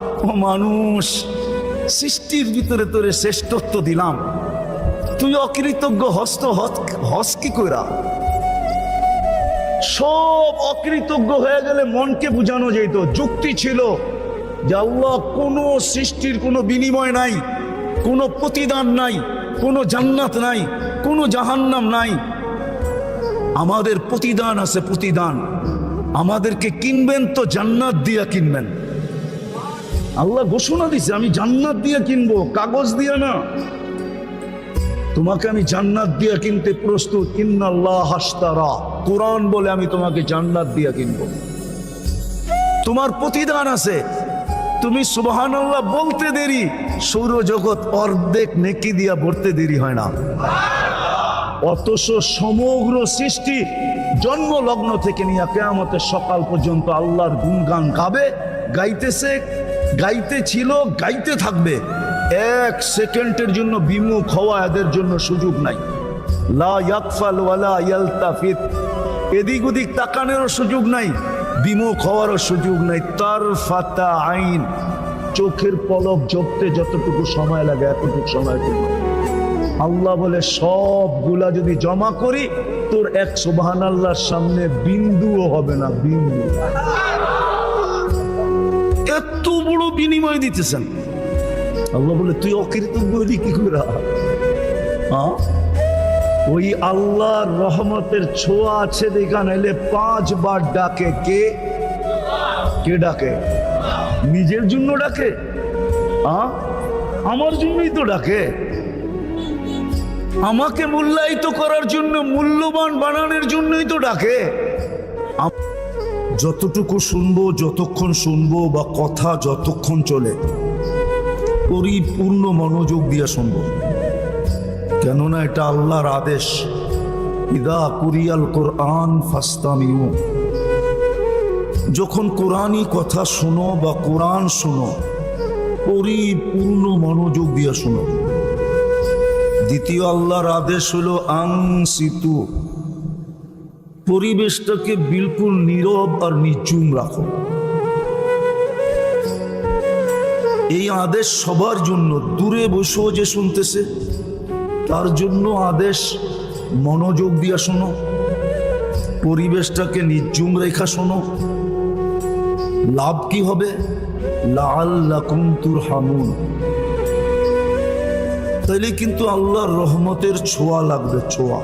ও মানুষ, সৃষ্টির ভিতরে তোরে শ্রেষ্ঠত্ব দিলাম, তুই অকৃতজ্ঞ হস কি কইরা? সব অকৃতজ্ঞ হয়ে গেলে মনকে বুঝানো যেত, যুক্তি ছিল যে আল্লাহ কোনো সৃষ্টির কোনো বিনিময় নাই, কোনো প্রতিদান নাই, কোনো জান্নাত নাই, কোনো জাহান্নাম নাই। আমাদের প্রতিদান আছে, প্রতিদান। আমাদেরকে কিনবেন তো জান্নাত দিয়া কিনবেন। আল্লাহ ঘোষণা দিছে, আমি জান্নাত দিয়ে কিনবো, কাগজ দিয়ে না। তোমাকে আমি জান্নাত দিয়ে কিনতে প্রস্তুত। ইন্নাল্লাহ হাশতারা, কোরআন বলে আমি তোমাকে জান্নাত দিয়ে কিনবো। তোমার প্রতিদান আছে। তুমি সুবহানাল্লাহ বলতে দেরি, সৌরজগৎ অর্ধেক নেকি দিয়া ভরতে দেরি হয় না। অথচ সমগ্র সৃষ্টি জন্ম লগ্ন থেকে নিয়ে কিয়ামতের সকাল পর্যন্ত আল্লাহর গুণগান গাবে, গাইতেছে, গাইতে ছিল, গাইতে থাকবে। এক সেকেন্ডের জন্য বিমুখ হওয়া এদের জন্য সুযোগ নাই। লা ইয়াকফাল ওয়ালা ইয়ালতাফিত, এদিক ওদিক তাকানোরও সুযোগ নাই, বিমুখ হওয়ারও সুযোগ নাই। তারফাতা আইন, চোখের পলক ঝপতে যতটুকু সময় লাগে এতটুকু সময় জন্য আল্লাহ বলে সবগুলা যদি জমা করি তোর এক সুবহানাল্লাহর সামনে বিন্দুও হবে না, বিন্দু। এত বড় বিনিময় দিতেছেন। আল্লাহ বলে তুই অকৃতজ্ঞ হলি কি করে? ওই আল্লাহর রহমতের ছোঁয়া আছে দেখা নাইলে 5 বার ডাকে। কে ডাকে? নিজের জন্য ডাকে? আমার জন্যই তো ডাকে। আমাকে মূল্যায়িত করার জন্য, মূল্যবান বানানোর জন্যই তো ডাকে। যতটুকু শুনবো, যতক্ষণ শুনবো বা কথা যতক্ষণ চলে, পরিপূর্ণ মনোযোগ দিয়ে শুনবো, কেননা এটা আল্লাহর আদেশ। ইদা কুরিয়াল কোরআন ফাস্তামিউ, যখন কোরআনই কথা শুনো বা কোরআন শুনো, পরিপূর্ণ মনোযোগ দিয়ে শুনো। দ্বিতীয় আল্লাহর আদেশ হলো আনসিতু, পরিবেশটাকে বিলকুল নীরব আর নিঝুম রাখো। এই আদেশ সবার জন্য, দূরে বসেও যে শুনতেছে তার জন্য আদেশ। মনোযোগ দিয়া শোনো, পরিবেশটাকে নিঝুম রেখা শোনো। লাভ কি হবে? লাআল্লাকুম তুরহামুন, তাইলে কিন্তু আল্লাহর রহমতের ছোঁয়া লাগবে, ছোঁয়া।